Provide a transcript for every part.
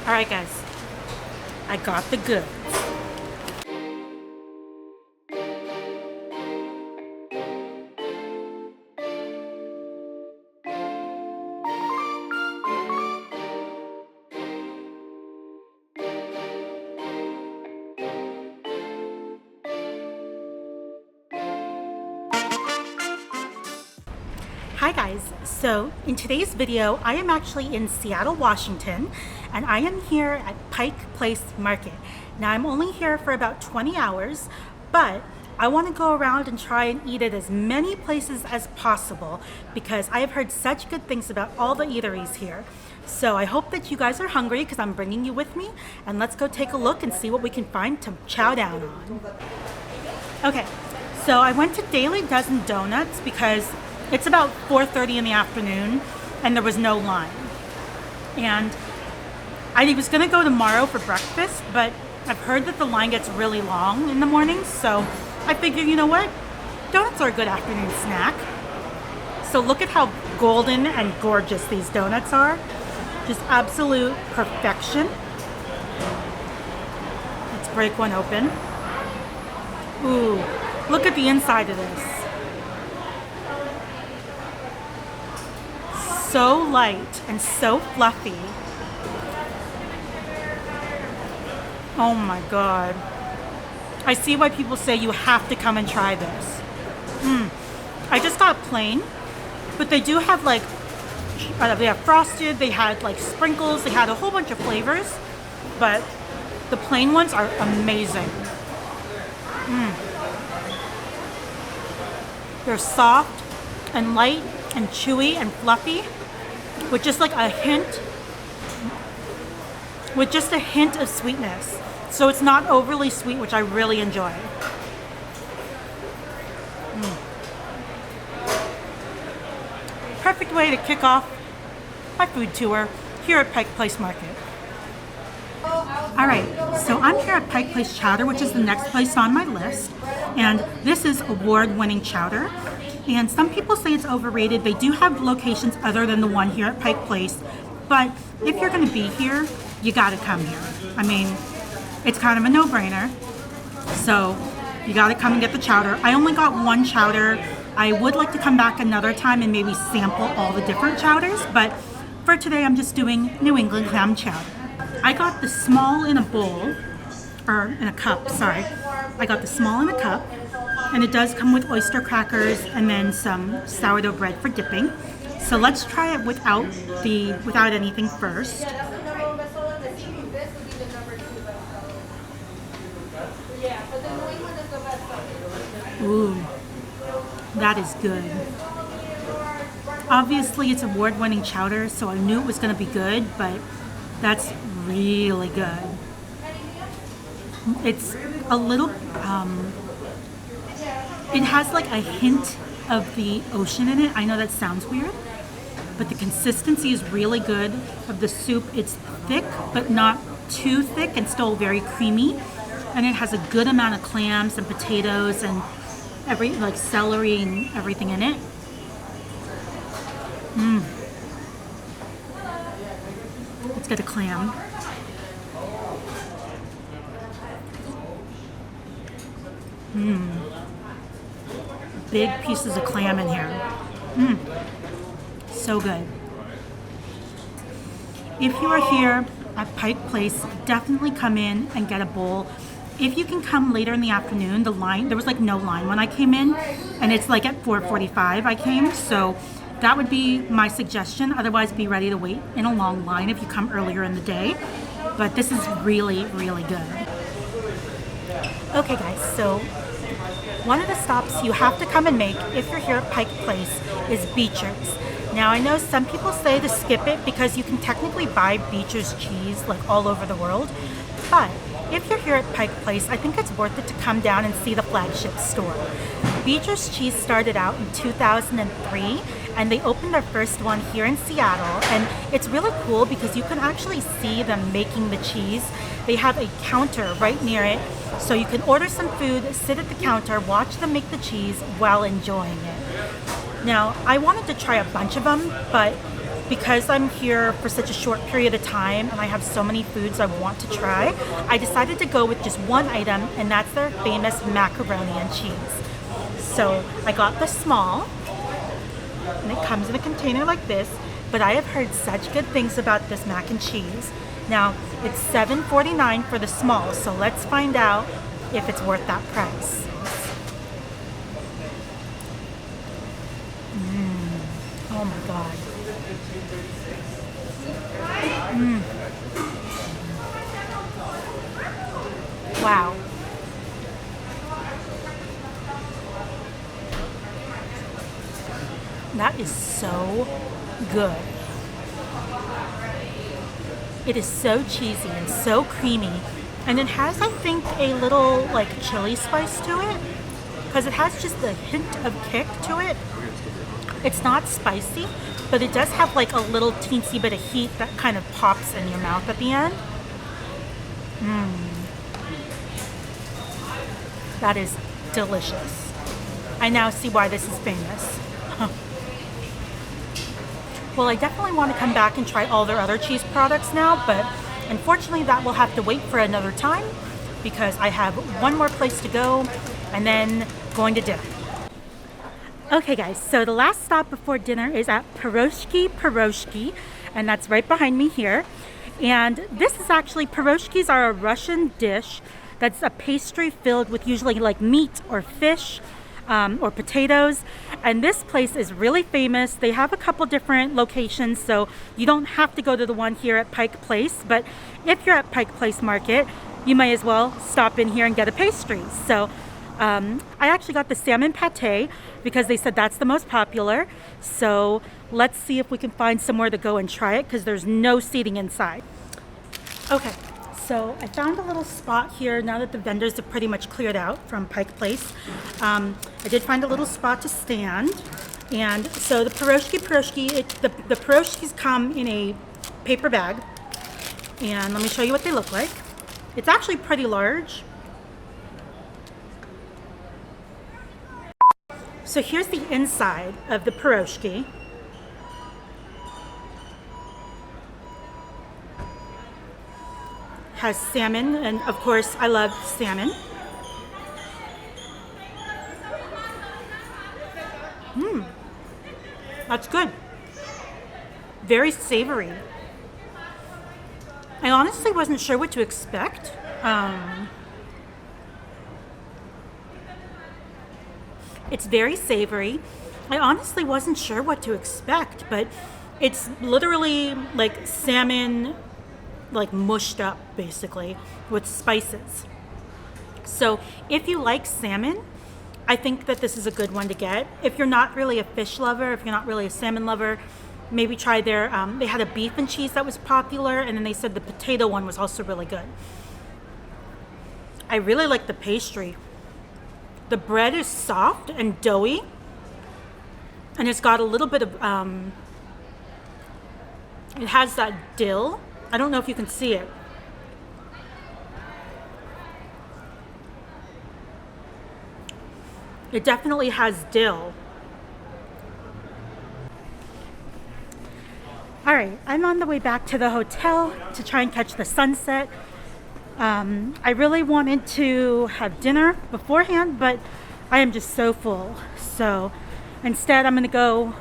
Alright guys, I got the goods. Hi guys, so in today's video I am actually in Seattle, Washington, and I am here at Pike Place Market. Now I'm only here for about 20 hours, but I want to go around and try and eat at as many places as possible because I have heard such good things about all the eateries here. So I hope that you guys are hungry because I'm bringing you with me, and let's go take a look and see what we can find to chow down on. Okay, so I went to Daily Dozen Donuts because it's about 4:30 in the afternoon and there was no line. And I was gonna go tomorrow for breakfast, but I've heard that the line gets really long in the morning, so I figured, you know what? Donuts are a good afternoon snack. So look at how golden and gorgeous these donuts are. Just absolute perfection. Let's break one open. Ooh, look at the inside of this. So light and so fluffy. Oh my god. I see why people say you have to come and try this. I just got plain, but they do have like, they have frosted, they had like sprinkles, they had a whole bunch of flavors, but the plain ones are amazing. They're soft and light and chewy and fluffy, with just like a hint, of sweetness. So it's not overly sweet, which I really enjoy. Perfect way to kick off my food tour here at Pike Place Market. Alright, so I'm here at Pike Place Chowder, which is the next place on my list. And this is award-winning chowder. And some people say it's overrated. They do have locations other than the one here at Pike Place. But if you're going to be here, you got to come here. I mean, it's kind of a no-brainer. So you got to come and get the chowder. I only got one chowder. I would like to come back another time and maybe sample all the different chowders. But for today, I'm just doing New England clam chowder. I got the small in a bowl, or in a cup, sorry. I got the small in a cup. And it does come with oyster crackers and then some sourdough bread for dipping. So let's try it without anything first. Ooh, that is good. Obviously it's award-winning chowder, so I knew it was going to be good, but that's really good. It's a little, it has like a hint of the ocean in it. I know that sounds weird, but the consistency is really good of the soup. It's thick, but not too thick and still very creamy. And it has a good amount of clams and potatoes and like celery and everything in it. Let's get a clam. Big pieces of clam in here. So good. If you are here at Pike Place, definitely come in and get a bowl. If you can come later in the afternoon, there was like no line when I came in, and it's like at 4:45 I came, so that would be my suggestion. Otherwise, be ready to wait in a long line if you come earlier in the day. But this is really, really good. Okay guys, so one of the stops you have to come and make if you're here at Pike Place is Beecher's. Now I know some people say to skip it because you can technically buy Beecher's cheese like all over the world, but if you're here at Pike Place, I think it's worth it to come down and see the flagship store. Beecher's cheese started out in 2003 and they opened their first one here in Seattle, and it's really cool because you can actually see them making the cheese. They have a counter right near it, so you can order some food, sit at the counter, watch them make the cheese while enjoying it. Now, I wanted to try a bunch of them, but because I'm here for such a short period of time and I have so many foods I want to try, I decided to go with just one item, and that's their famous macaroni and cheese. So I got the small, and it comes in a container like this, but I have heard such good things about this mac and cheese. Now, it's $7.49 for the small, so let's find out if it's worth that price. Oh my God. Wow. That is so good. It is so cheesy and so creamy. And it has, I think, a little like chili spice to it, because it has just a hint of kick to it. It's not spicy, but it does have like a little teensy bit of heat that kind of pops in your mouth at the end. That is delicious. I now see why this is famous. Well, I definitely want to come back and try all their other cheese products now, but unfortunately that will have to wait for another time because I have one more place to go and then going to dinner. Okay guys, so the last stop before dinner is at Piroshky Piroshky, and that's right behind me here. And this is actually, piroshkis are a Russian dish that's a pastry filled with usually like meat or fish or potatoes. And this place is really famous. They have a couple different locations, so you don't have to go to the one here at Pike Place, but if you're at Pike Place Market, you may as well stop in here and get a pastry. So I actually got the salmon pate because they said that's the most popular. So let's see if we can find somewhere to go and try it, because there's no seating inside. Okay, so I found a little spot here now that the vendors have pretty much cleared out from Pike Place. I did find a little spot to stand. And so the Piroshky Piroshky, the Piroshkis come in a paper bag. And let me show you what they look like. It's actually pretty large. So here's the inside of the Piroshky. Has salmon, and of course I love salmon. That's good. Very savory. I honestly wasn't sure what to expect. It's very savory. I honestly wasn't sure what to expect, but it's literally like salmon, like mushed up basically with spices. So if you like salmon, I think that this is a good one to get. If you're not really a fish lover, if you're not really a salmon lover, maybe try their, they had a beef and cheese that was popular, and then they said the potato one was also really good. I really like the pastry. The bread is soft and doughy, and it's got a little bit of, it has that dill. I don't know if you can see it. It definitely has dill. All right, I'm on the way back to the hotel to try and catch the sunset. I really wanted to have dinner beforehand, but I am just so full. So instead, I'm gonna go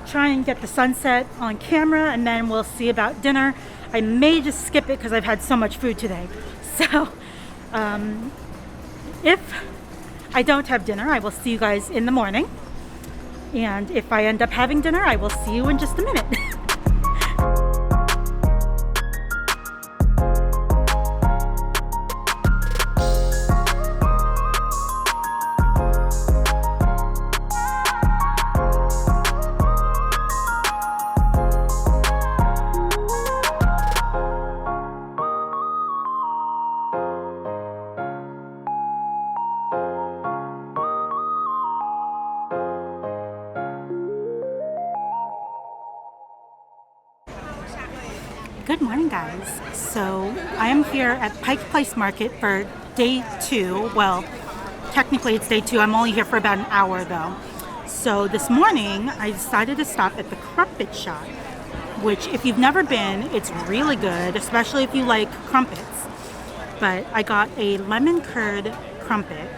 try and get the sunset on camera, and then we'll see about dinner. I may just skip it because I've had so much food today. So if I don't have dinner, I will see you guys in the morning. And if I end up having dinner, I will see you in just a minute. Good morning, guys. So I am here at Pike Place Market for day 2. Well, technically it's day 2. I'm only here for about an hour though. So this morning I decided to stop at the Crumpet Shop. which if you've never been, it's really good, especially if you like crumpets. But I got a lemon curd crumpet,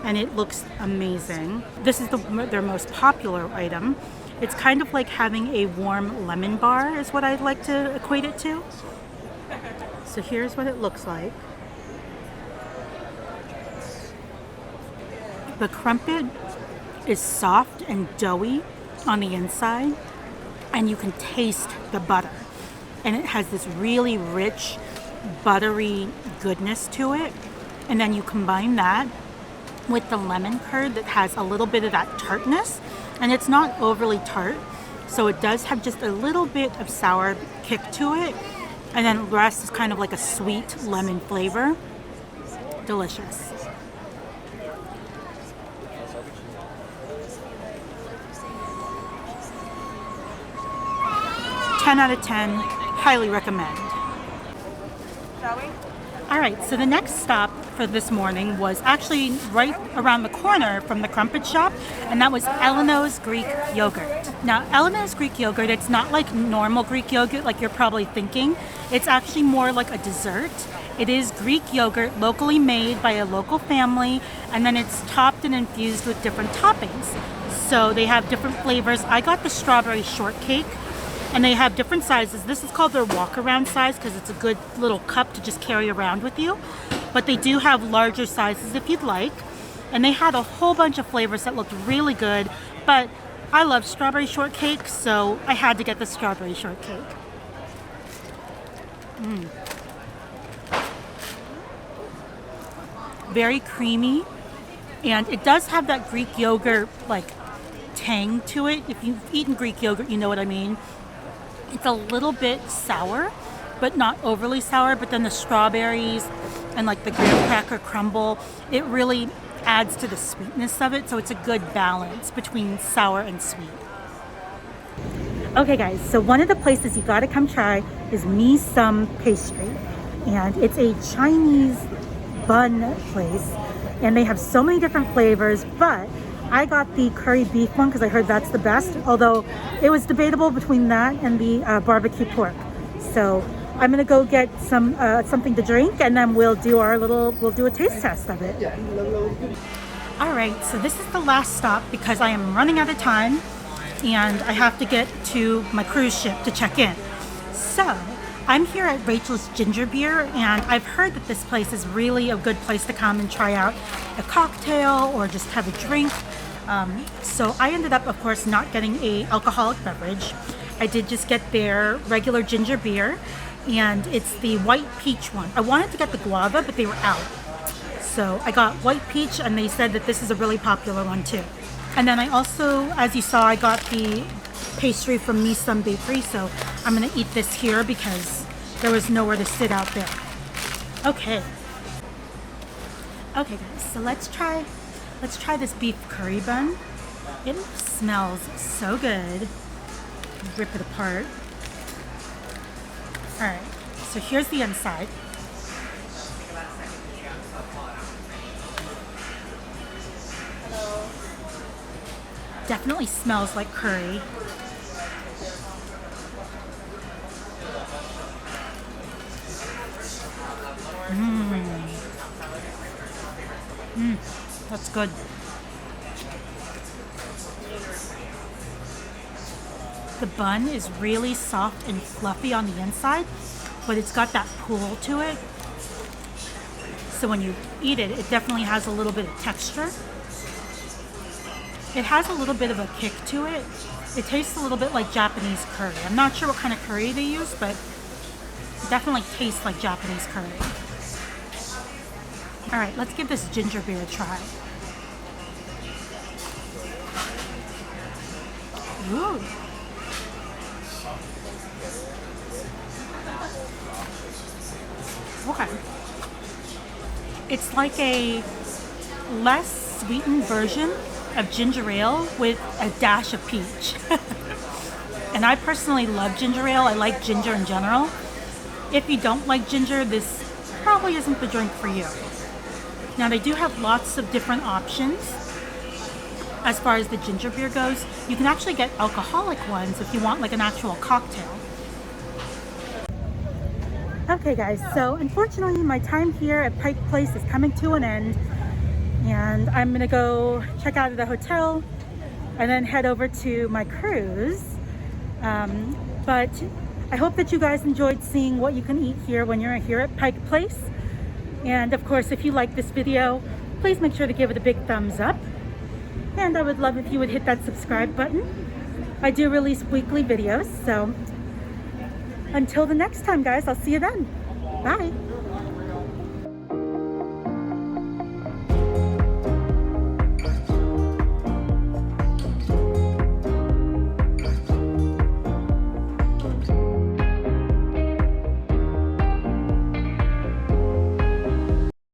and it looks amazing. This is their most popular item. It's kind of like having a warm lemon bar is what I'd like to equate it to. So here's what it looks like. The crumpet is soft and doughy on the inside, and you can taste the butter. And it has this really rich, buttery goodness to it. And then you combine that with the lemon curd that has a little bit of that tartness, and it's not overly tart, so it does have just a little bit of sour kick to it, and then the rest is kind of like a sweet lemon flavor. Delicious. Ten out of 10, highly recommend. Shall we? All right, so the next stop for this morning was actually right around the corner from the Crumpet Shop, and that was Ellenos Greek yogurt. Now, Ellenos Greek yogurt, it's not like normal Greek yogurt like you're probably thinking. It's actually more like a dessert. It is Greek yogurt, locally made by a local family, and then it's topped and infused with different toppings. So they have different flavors. I got the strawberry shortcake, and they have different sizes. This is called their walk-around size because it's a good little cup to just carry around with you. But they do have larger sizes if you'd like. And they had a whole bunch of flavors that looked really good. But I love strawberry shortcake, so I had to get the strawberry shortcake. Very creamy. And it does have that Greek yogurt, like, tang to it. If you've eaten Greek yogurt, you know what I mean. It's a little bit sour, but not overly sour. But then the strawberries and like the graham cracker crumble, it really adds to the sweetness of it. So it's a good balance between sour and sweet. Okay guys, so one of the places you gotta come try is Mee Sum Pastry. And it's a Chinese bun place. And they have so many different flavors, but I got the curry beef one because I heard that's the best, although it was debatable between that and the barbecue pork. So I'm gonna go get something to drink, and then we'll do a taste test of it. All right, so this is the last stop because I am running out of time and I have to get to my cruise ship to check in. So I'm here at Rachel's Ginger Beer, and I've heard that this place is really a good place to come and try out a cocktail or just have a drink. So I ended up, of course, not getting a alcoholic beverage. I did just get their regular ginger beer, and it's the white peach one. I wanted to get the guava, but they were out. So I got white peach, and they said that this is a really popular one too. And then I also, as you saw, I got the pastry from Mee Sum Bakery, so I'm gonna eat this here because there was nowhere to sit out there. Okay guys, so let's try this beef curry bun. It smells so good. Rip it apart. All right, so here's the inside. Definitely smells like curry. That's good. The bun is really soft and fluffy on the inside, but it's got that pull to it. So when you eat it, it definitely has a little bit of texture. It has a little bit of a kick to it. It tastes a little bit like Japanese curry. I'm not sure what kind of curry they use, but it definitely tastes like Japanese curry. All right, let's give this ginger beer a try. Ooh. Okay. It's like a less sweetened version of ginger ale with a dash of peach. And I personally love ginger ale. I like ginger in general. If you don't like ginger, this probably isn't the drink for you. Now they do have lots of different options as far as the ginger beer goes. You can actually get alcoholic ones if you want like an actual cocktail. Okay guys, so unfortunately my time here at Pike Place is coming to an end, and I'm gonna go check out of the hotel and then head over to my cruise. But I hope that you guys enjoyed seeing what you can eat here when you're here at Pike Place. And of course, if you like this video, please make sure to give it a big thumbs up. And I would love if you would hit that subscribe button. I do release weekly videos, so until the next time guys, I'll see you then. Bye.